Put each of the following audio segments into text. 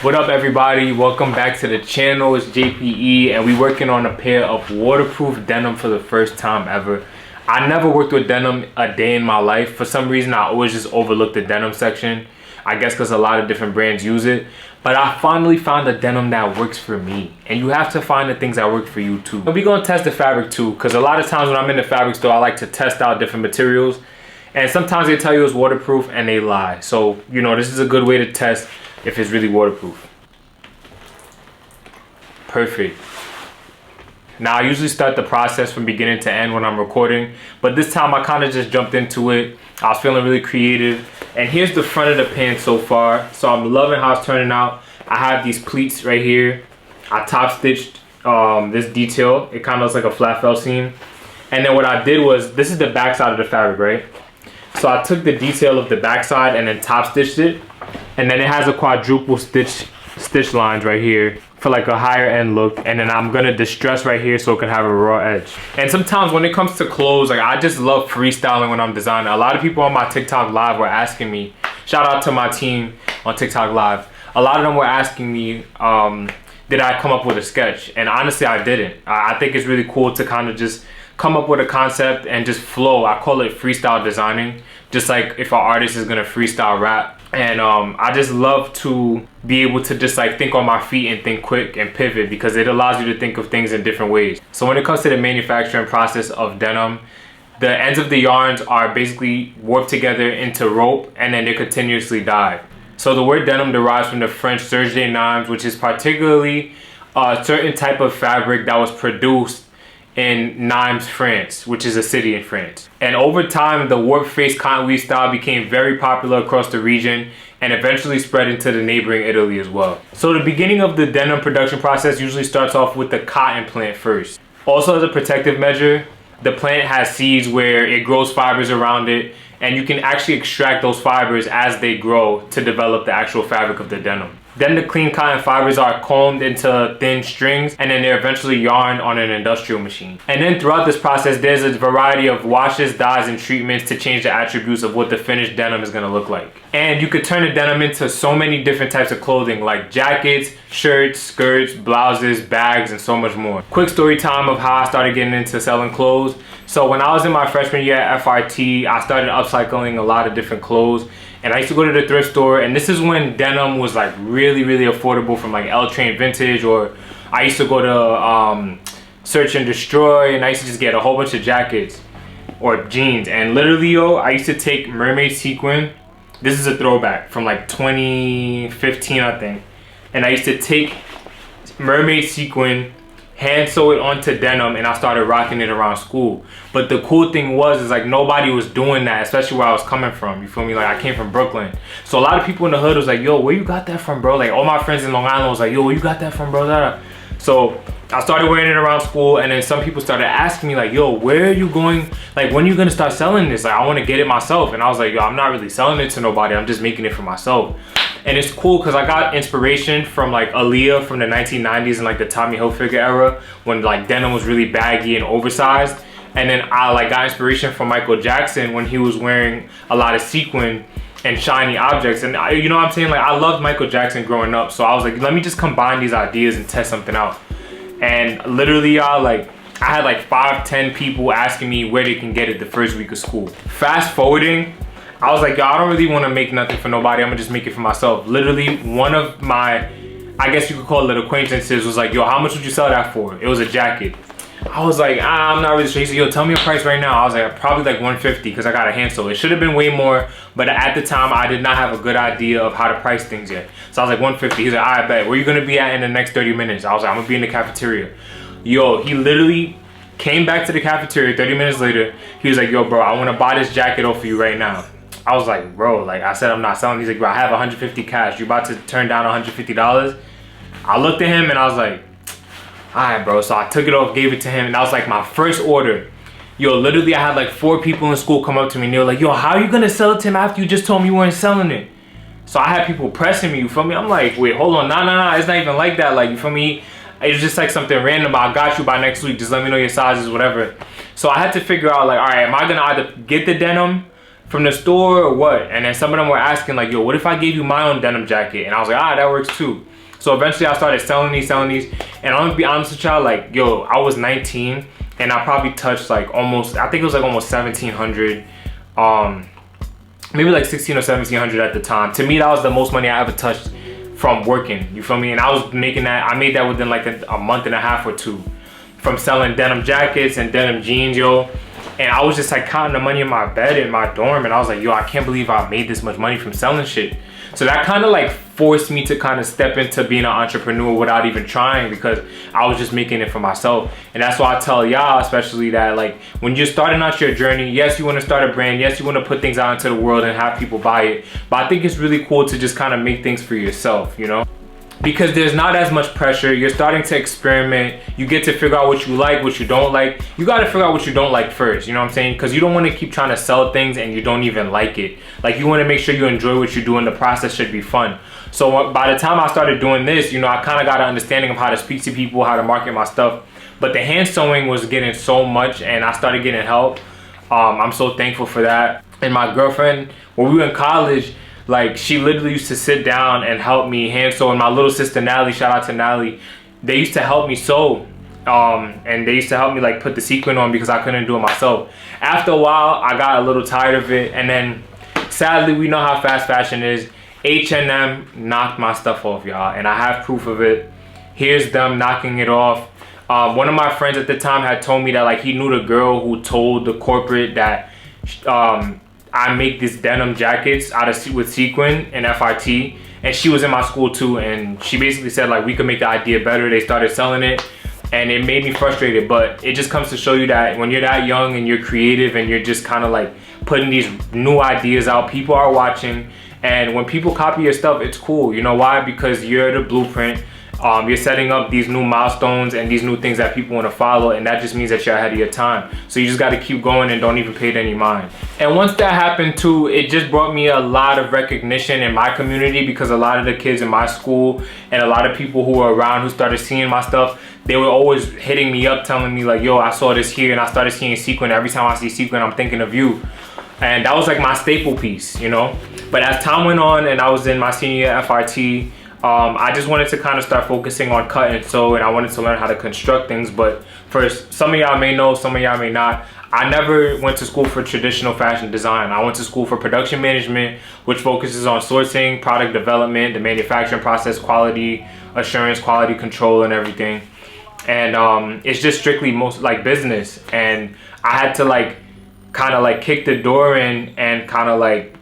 What up, everybody? Welcome back to the channel. It's JPE and we're working on a pair of waterproof denim for the first time ever. I never worked with denim a day in my life. For some reason, I always just overlooked the denim section. I guess because a lot of different brands use it. But I finally found a denim that works for me. And you have to find the things that work for you too. We're going to test the fabric too, because a lot of times when I'm in the fabric store, I like to test out different materials. And sometimes they tell you it's waterproof and they lie. So, you know, this is a good way to test if it's really waterproof. Perfect. Now, I usually start the process from beginning to end when I'm recording, but this time I kind of just jumped into it. I was feeling really creative. And here's the front of the pants so far. So I'm loving how it's turning out. I have these pleats right here. I top stitched this detail. It kind of looks like a flat fell seam. And then what I did was, this is the back side of the fabric, right? So I took the detail of the back side and then top stitched it. And then it has a quadruple stitch lines right here for like a higher end look. And then I'm gonna distress right here so it can have a raw edge. And sometimes when it comes to clothes, like I just love freestyling when I'm designing. A lot of people on my TikTok live were asking me, shout out to my team on TikTok live. A lot of them were asking me, did I come up with a sketch? And honestly, I didn't. I think it's really cool to kind of just come up with a concept and just flow. I call it freestyle designing. Just like if an artist is gonna freestyle rap. And I just love to be able to just like think on my feet and think quick and pivot, because it allows you to think of things in different ways. So when it comes to the manufacturing process of denim, the ends of the yarns are basically warped together into rope and then they're continuously dyed. So the word denim derives from the French serge de Nimes, which is particularly a certain type of fabric that was produced in Nimes, France, which is a city in France. And over time, the warp face cotton weave style became very popular across the region and eventually spread into the neighboring Italy as well. So the beginning of the denim production process usually starts off with the cotton plant first. Also, as a protective measure, the plant has seeds where it grows fibers around it, and you can actually extract those fibers as they grow to develop the actual fabric of the denim. Then the clean cotton fibers are combed into thin strings, and then they're eventually yarned on an industrial machine. And then throughout this process, there's a variety of washes, dyes, and treatments to change the attributes of what the finished denim is gonna look like. And you could turn the denim into so many different types of clothing, like jackets, shirts, skirts, blouses, bags, and so much more. Quick story time of how I started getting into selling clothes. So when I was in my freshman year at FRT, I started upcycling a lot of different clothes. And I used to go to the thrift store, and this is when denim was like really affordable, from like L Train Vintage, or I used to go to Search and Destroy, and I used to just get a whole bunch of jackets or jeans. And literally, yo, I used to take mermaid sequin. This is a throwback from like 2015, I think. And I used to take mermaid sequin, hand sew it onto denim, and I started rocking it around school. But the cool thing is like nobody was doing that, especially where I was coming from. You feel me? Like I came from Brooklyn. So a lot of people in the hood was like, yo, where you got that from, bro? Like all my friends in Long Island was like, yo, where you got that from, bro? So I started wearing it around school, and then some people started asking me like, yo, where are you going? Like, when are you gonna start selling this? Like, I wanna get it myself. And I was like, yo, I'm not really selling it to nobody. I'm just making it for myself. And it's cool because I got inspiration from like Aaliyah from the 1990s and like the Tommy Hilfiger era, when like denim was really baggy and oversized. And then I like got inspiration from Michael Jackson when he was wearing a lot of sequin and shiny objects. And you know what I'm saying? Like I loved Michael Jackson growing up. So I was like, let me just combine these ideas and test something out. And literally, y'all, like I had like 5-10 people asking me where they can get it the first week of school. Fast forwarding, I was like, yo, I don't really want to make nothing for nobody. I'm gonna just make it for myself. Literally, one of my, I guess you could call it acquaintances, was like, yo, how much would you sell that for? It was a jacket. I was like, I'm not really sure. He said, yo, tell me a price right now. I was like, probably like 150, because I got a hand sew. It should have been way more, but at the time, I did not have a good idea of how to price things yet. So I was like, 150. He's like, I bet. Where you gonna be at in the next 30 minutes? I was like, I'm gonna be in the cafeteria. Yo, he literally came back to the cafeteria 30 minutes later. He was like, yo, bro, I wanna buy this jacket off of you right now. I was like, bro, like I said, I'm not selling. He's like, bro, I have 150 cash. You about to turn down $150? I looked at him and I was like, all right, bro. So I took it off, gave it to him, and that was like my first order. Yo, literally, I had like 4 people in school come up to me and they were like, yo, how are you gonna sell it to him after you just told me you weren't selling it? So I had people pressing me, you feel me? I'm like, wait, hold on, nah, it's not even like that. Like, you feel me? It's just like something random. I got you by next week. Just let me know your sizes, whatever. So I had to figure out like, all right, am I gonna either get the denim, from the store or what? And then some of them were asking like, yo, what if I gave you my own denim jacket? And I was like, ah, that works too. So eventually I started selling these. And I'm gonna be honest with y'all, like, yo, I was 19 and I probably touched like almost, I think it was like almost 1,700, maybe like 16 or 1,700 at the time. To me, that was the most money I ever touched from working, you feel me? And I was making that, I made that within like a month and a half or two from selling denim jackets and denim jeans, yo. And I was just like counting the money in my bed in my dorm, and I was like, yo, I can't believe I made this much money from selling shit. So that kind of like forced me to kind of step into being an entrepreneur without even trying, because I was just making it for myself. And that's why I tell y'all especially that, like, when you're starting out your journey, yes, you want to start a brand, yes, you want to put things out into the world and have people buy it, but I think it's really cool to just kind of make things for yourself, you know? Because there's not as much pressure. You're starting to experiment. You get to figure out what you like, what you don't like. You got to figure out what you don't like first, you know what I'm saying? Because you don't want to keep trying to sell things and you don't even like it. Like, you want to make sure you enjoy what you do, and the process should be fun. So by the time I started doing this, you know, I kind of got an understanding of how to speak to people, how to market my stuff. But the hand sewing was getting so much, and I started getting help. I'm so thankful for that. And my girlfriend, when we were in college, like, she literally used to sit down and help me hand sew. And my little sister Natalie, shout out to Natalie, they used to help me sew. And they used to help me like put the sequin on because I couldn't do it myself. After a while, I got a little tired of it. And then sadly, we know how fast fashion is. H&M knocked my stuff off, y'all. And I have proof of it. Here's them knocking it off. One of my friends at the time had told me that like he knew the girl who told the corporate that I make these denim jackets out of with sequin and FIT, and she was in my school too, and she basically said like we could make the idea better. They started selling it, and it made me frustrated. But it just comes to show you that when you're that young and you're creative and you're just kind of like putting these new ideas out, people are watching. And when people copy your stuff, it's cool. You know why? Because you're the blueprint. You're setting up these new milestones and these new things that people want to follow, and that just means that you're ahead of your time. So you just got to keep going and don't even pay it any mind. And once that happened too, it just brought me a lot of recognition in my community, because a lot of the kids in my school and a lot of people who were around who started seeing my stuff, they were always hitting me up telling me like, yo, I saw this here, and I started seeing sequin. Every time I see sequin, I'm thinking of you. And that was like my staple piece, you know? But as time went on and I was in my senior year at FIT, I just wanted to kind of start focusing on cut and sew, and I wanted to learn how to construct things. But first, some of y'all may know, some of y'all may not, I never went to school for traditional fashion design. I went to school for production management, which focuses on sourcing, product development, the manufacturing process, quality assurance, quality control, and everything. And it's just strictly most like business. And I had to like kind of like kick the door in and kind of like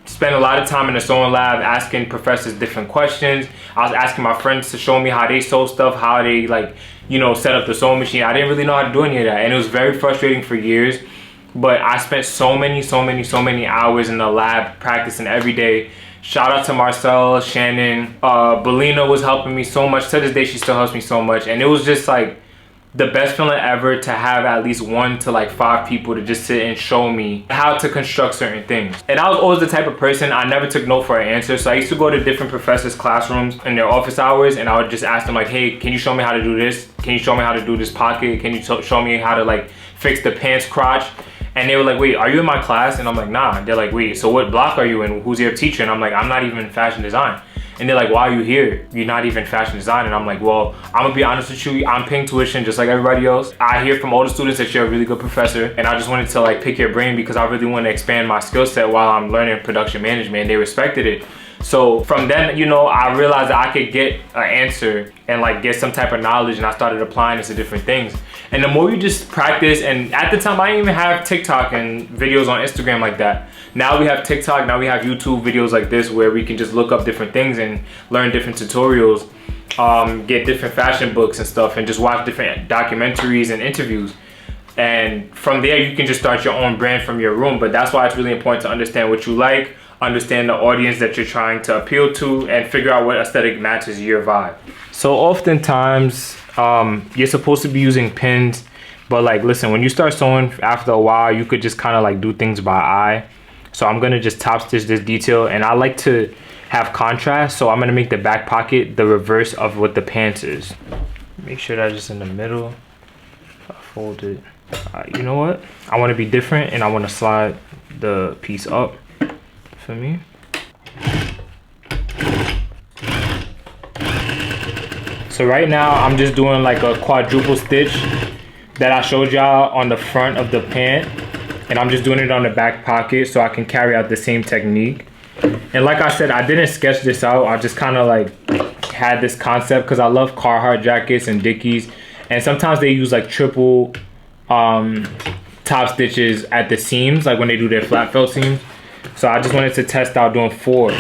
spent a lot of time in the sewing lab asking professors different questions. I was asking my friends to show me how they sew stuff, how they like, you know, set up the sewing machine. I didn't really know how to do any of that, and it was very frustrating for years. But I spent so many hours in the lab practicing every day. Shout out to Marcel, Shannon, Belina was helping me so much. To this day, she still helps me so much, and it was just like the best feeling ever to have at least 1 to like 5 people to just sit and show me how to construct certain things. And I was always the type of person, I never took no for an answer. So I used to go to different professors' classrooms in their office hours, and I would just ask them like, hey, can you show me how to do this? Can you show me how to do this pocket? Can you show me how to like fix the pants crotch? And they were like, wait, are you in my class? And I'm like, nah. They're like, wait, so what block are you in? Who's your teacher? And I'm like, I'm not even in fashion design. And they're like, why are you here? You're not even fashion design. And I'm like, well, I'm gonna be honest with you, I'm paying tuition just like everybody else. I hear from all the students that you're a really good professor, and I just wanted to like pick your brain because I really want to expand my skill set while I'm learning production management, and they respected it. So from then, you know, I realized that I could get an answer and like get some type of knowledge, and I started applying it to different things. And the more you just practice, and at the time I didn't even have TikTok and videos on Instagram like that. Now we have TikTok, now we have YouTube videos like this where we can just look up different things and learn different tutorials, get different fashion books and stuff, and just watch different documentaries and interviews. And from there, you can just start your own brand from your room. But that's why it's really important to understand what you like, understand the audience that you're trying to appeal to, and figure out what aesthetic matches your vibe. So oftentimes, you're supposed to be using pins, but like, listen, when you start sewing after a while, you could just kind of like do things by eye. So I'm gonna just top stitch this detail, and I like to have contrast, so I'm gonna make the back pocket the reverse of what the pants is. Make sure that's just in the middle. I fold it. You know what? I want to be different, and I want to slide the piece up for me. So right now I'm just doing like a quadruple stitch that I showed y'all on the front of the pant, and I'm just doing it on the back pocket so I can carry out the same technique. And like I said, I didn't sketch this out. I just kind of like had this concept because I love Carhartt jackets and Dickies, and sometimes they use like triple top stitches at the seams, like when they do their flat felt seams. So I just wanted to test out doing 4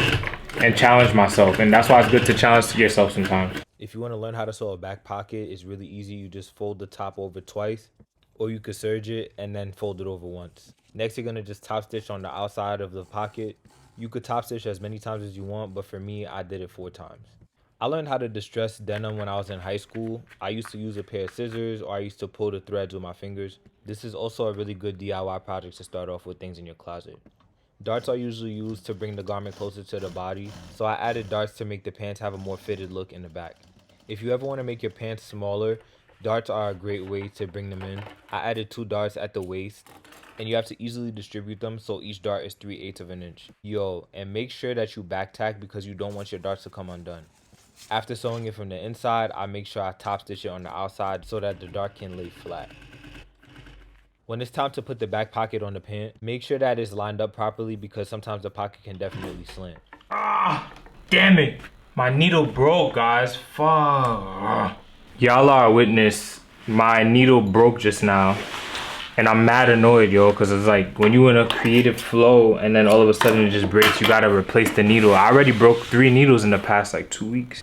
and challenge myself, and that's why it's good to challenge yourself sometimes. If you want to learn how to sew a back pocket, it's really easy. You just fold the top over twice, or you could serge it and then fold it over once. Next, you're going to just top stitch on the outside of the pocket. You could top stitch as many times as you want, but for me, I did it 4 times. I learned how to distress denim when I was in high school. I used to use a pair of scissors, or I used to pull the threads with my fingers. This is also a really good DIY project to start off with things in your closet. Darts are usually used to bring the garment closer to the body, so I added darts to make the pants have a more fitted look in the back. If you ever want to make your pants smaller, darts are a great way to bring them in. I added 2 darts at the waist, and you have to easily distribute them so each dart is 3/8 of an inch. Yo, and make sure that you back tack because you don't want your darts to come undone. After sewing it from the inside, I make sure I top stitch it on the outside so that the dart can lay flat. When it's time to put the back pocket on the pant, make sure that it's lined up properly because sometimes the pocket can definitely slant. Ah, damn it. My needle broke, guys. Fuck. Y'all are a witness. My needle broke just now. And I'm mad annoyed, yo, because it's like when you in a creative flow and then all of a sudden it just breaks, you gotta replace the needle. I already broke 3 needles in the past like 2 weeks.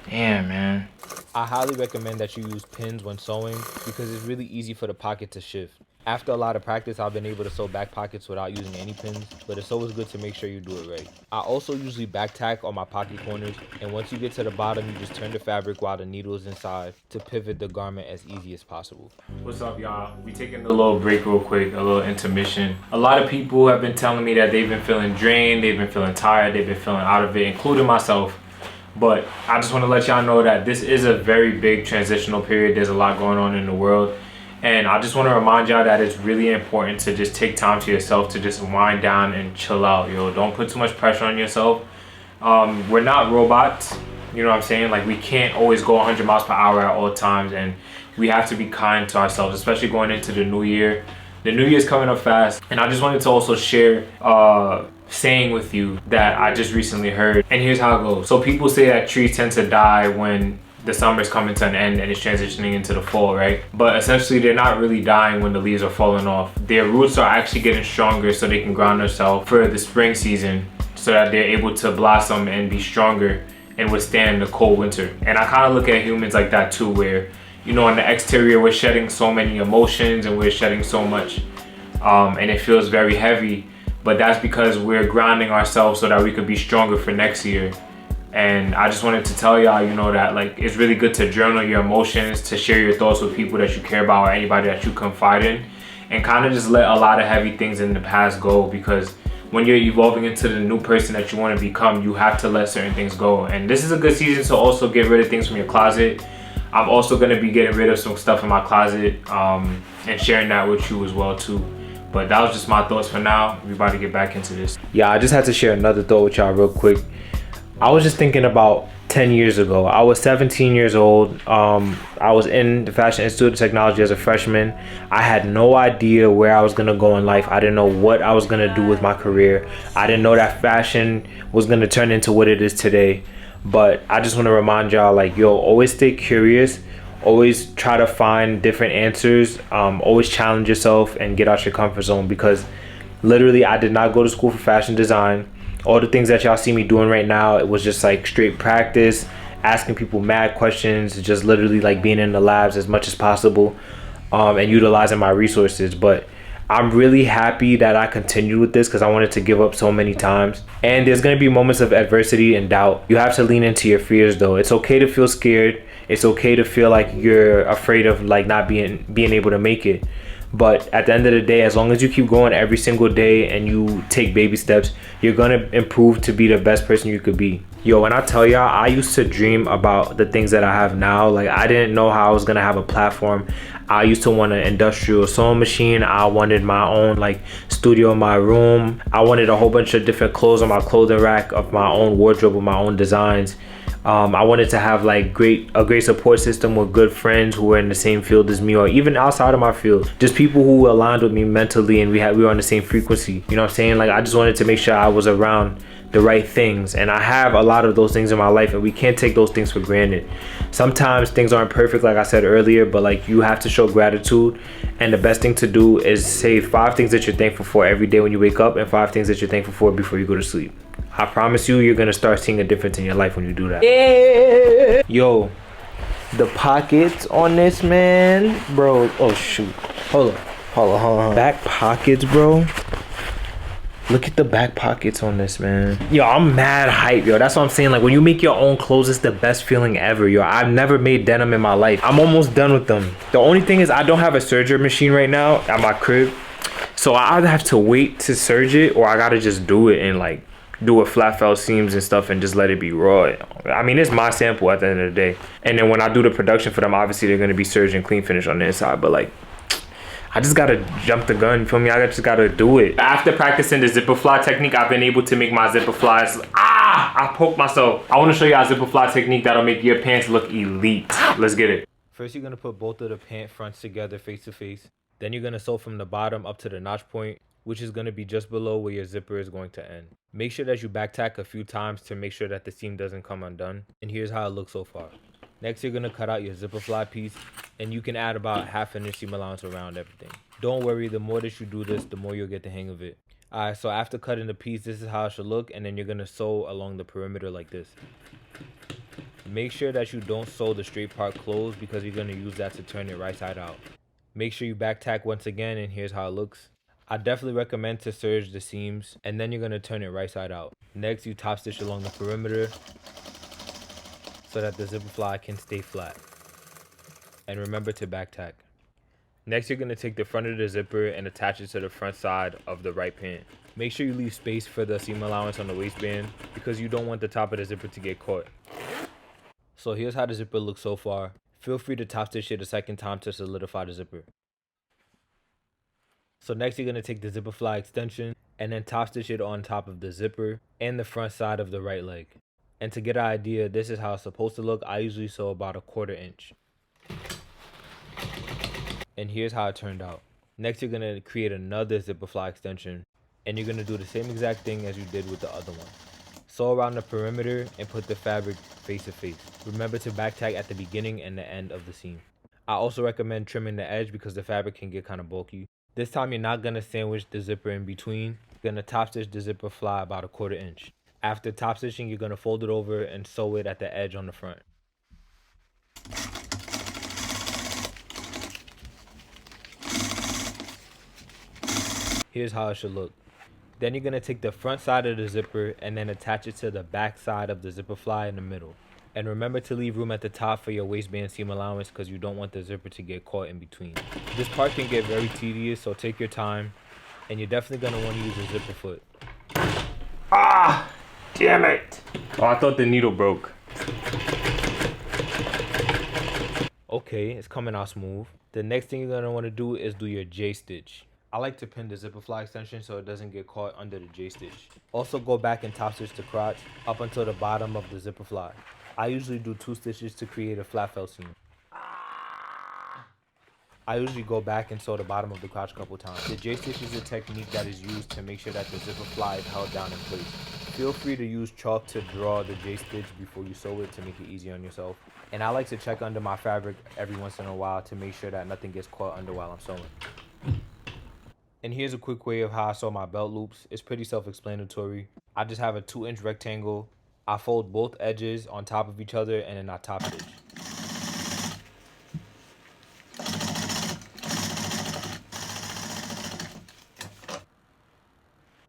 Damn, man. I highly recommend that you use pins when sewing because it's really easy for the pocket to shift. After a lot of practice, I've been able to sew back pockets without using any pins, but it's always good to make sure you do it right. I also usually back tack on my pocket corners, and once you get to the bottom, you just turn the fabric while the needle is inside to pivot the garment as easy as possible. What's up, y'all? We taking a little break real quick, a little intermission. A lot of people have been telling me that they've been feeling drained, they've been feeling tired, they've been feeling out of it, including myself. But I just want to let y'all know that this is a very big transitional period. There's a lot going on in the world. And I just want to remind y'all that it's really important to just take time to yourself to just wind down and chill out, yo. Don't put too much pressure on yourself. We're not robots, you know what I'm saying? Like, we can't always go 100 miles per hour at all times, and we have to be kind to ourselves, especially going into the new year. The new year's coming up fast, and I just wanted to also share saying with you that I just recently heard, and here's how it goes. So people say that trees tend to die when the summer's coming to an end and it's transitioning into the fall, right? But essentially they're not really dying when the leaves are falling off. Their roots are actually getting stronger so they can ground themselves for the spring season so that they're able to blossom and be stronger and withstand the cold winter. And I kind of look at humans like that too, where, you know, on the exterior we're shedding so many emotions and we're shedding so much and it feels very heavy, but that's because we're grounding ourselves so that we could be stronger for next year. And I just wanted to tell y'all, you know, that like it's really good to journal your emotions, to share your thoughts with people that you care about or anybody that you confide in, and kind of just let a lot of heavy things in the past go, because when you're evolving into the new person that you want to become, you have to let certain things go. And this is a good season to also get rid of things from your closet. I'm also going to be getting rid of some stuff in my closet and sharing that with you as well too. But that was just my thoughts for now. We're about to get back into this. Yeah, I just had to share another thought with y'all real quick. I was just thinking about 10 years ago. I was 17 years old. I was in the Fashion Institute of Technology as a freshman. I had no idea where I was gonna go in life. I didn't know what I was gonna do with my career. I didn't know that fashion was gonna turn into what it is today. But I just wanna remind y'all, like, yo, always stay curious. Always try to find different answers. Always challenge yourself and get out your comfort zone, because literally I did not go to school for fashion design. All the things that y'all see me doing right now, it was just like straight practice, asking people mad questions, just literally like being in the labs as much as possible, and utilizing my resources. But I'm really happy that I continued with this, because I wanted to give up so many times. And there's going to be moments of adversity and doubt. You have to lean into your fears though. It's okay to feel scared. It's okay to feel like you're afraid of like not being able to make it. But at the end of the day, as long as you keep going every single day and you take baby steps, you're gonna improve to be the best person you could be. Yo, when I tell y'all, I used to dream about the things that I have now. Like, I didn't know how I was gonna have a platform. I used to want an industrial sewing machine. I wanted my own like studio in my room. I wanted a whole bunch of different clothes on my clothing rack of my own wardrobe with my own designs. I wanted to have like a great support system with good friends who were in the same field as me, or even outside of my field, just people who aligned with me mentally, and we were on the same frequency. You know what I'm saying? Like, I just wanted to make sure I was around the right things, and I have a lot of those things in my life, and we can't take those things for granted. Sometimes things aren't perfect, like I said earlier, but like, you have to show gratitude, and the best thing to do is say 5 things that you're thankful for every day when you wake up, and 5 things that you're thankful for before you go to sleep. I promise you, you're gonna start seeing a difference in your life when you do that. Yeah. Yo, the pockets on this, man, bro. Oh shoot, hold on. Back pockets, bro. Look at the back pockets on this, man. Yo, I'm mad hype, yo. That's what I'm saying. Like, when you make your own clothes, it's the best feeling ever, yo. I've never made denim in my life. I'm almost done with them. The only thing is, I don't have a serger machine right now at my crib, so I either have to wait to serge it, or I gotta just do it and like do a flat felt seams and stuff and just let it be raw. I mean, it's my sample at the end of the day. And then when I do the production for them, obviously they're gonna be serged and clean finish on the inside, but like, I just gotta jump the gun, you feel me? I just gotta do it. After practicing the zipper fly technique, I've been able to make my zipper flies. I poked myself. I wanna show you a zipper fly technique that'll make your pants look elite. Let's get it. First, you're gonna put both of the pant fronts together face to face. Then you're gonna sew from the bottom up to the notch point, which is gonna be just below where your zipper is going to end. Make sure that you back tack a few times to make sure that the seam doesn't come undone. And here's how it looks so far. Next, you're gonna cut out your zipper fly piece, and you can add about 1/2 inch seam allowance around everything. Don't worry, the more that you do this, the more you'll get the hang of it. Alright, so after cutting the piece, this is how it should look, and then you're gonna sew along the perimeter like this. Make sure that you don't sew the straight part closed, because you're gonna use that to turn it right side out. Make sure you back tack once again, and here's how it looks. I definitely recommend to serge the seams, and then you're gonna turn it right side out. Next, you top stitch along the perimeter so that the zipper fly can stay flat. And remember to back tack. Next, you're gonna take the front of the zipper and attach it to the front side of the right pant. Make sure you leave space for the seam allowance on the waistband, because you don't want the top of the zipper to get caught. So here's how the zipper looks so far. Feel free to top stitch it a second time to solidify the zipper. So next, you're gonna take the zipper fly extension and then top stitch it on top of the zipper and the front side of the right leg. And to get an idea, this is how it's supposed to look. I usually sew about 1/4 inch. And here's how it turned out. Next, you're gonna create another zipper fly extension, and you're gonna do the same exact thing as you did with the other one. Sew around the perimeter and put the fabric face to face. Remember to back tack at the beginning and the end of the seam. I also recommend trimming the edge because the fabric can get kind of bulky. This time, you're not gonna sandwich the zipper in between. You're gonna top stitch the zipper fly about 1/4 inch. After top stitching, you're gonna fold it over and sew it at the edge on the front. Here's how it should look. Then you're gonna take the front side of the zipper and then attach it to the back side of the zipper fly in the middle. And remember to leave room at the top for your waistband seam allowance, because you don't want the zipper to get caught in between. This part can get very tedious, so take your time, and you're definitely gonna want to use a zipper foot. Ah, damn it. Oh, I thought the needle broke. Okay, it's coming out smooth. The next thing you're gonna want to do is do your J stitch. I like to pin the zipper fly extension so it doesn't get caught under the J stitch. Also, go back and top stitch the crotch up until the bottom of the zipper fly. I usually do 2 stitches to create a flat felt seam. I usually go back and sew the bottom of the crotch a couple times. The J stitch is a technique that is used to make sure that the zipper fly is held down in place. Feel free to use chalk to draw the J stitch before you sew it to make it easier on yourself. And I like to check under my fabric every once in a while to make sure that nothing gets caught under while I'm sewing. And here's a quick way of how I sew my belt loops. It's pretty self-explanatory. I just have a 2-inch rectangle. I fold both edges on top of each other and then I top stitch.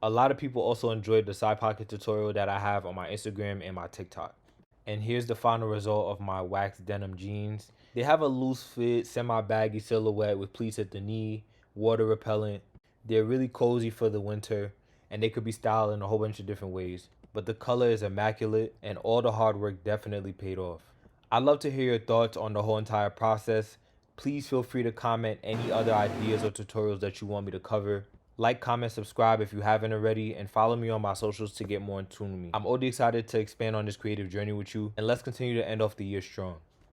A lot of people also enjoyed the side pocket tutorial that I have on my Instagram and my TikTok. And here's the final result of my waxed denim jeans. They have a loose fit, semi-baggy silhouette with pleats at the knee, water repellent. They're really cozy for the winter, and they could be styled in a whole bunch of different ways. But the color is immaculate, and all the hard work definitely paid off. I'd love to hear your thoughts on the whole entire process. Please feel free to comment any other ideas or tutorials that you want me to cover. Like, comment, subscribe if you haven't already, and follow me on my socials to get more in tune with me. I'm already excited to expand on this creative journey with you, and let's continue to end off the year strong.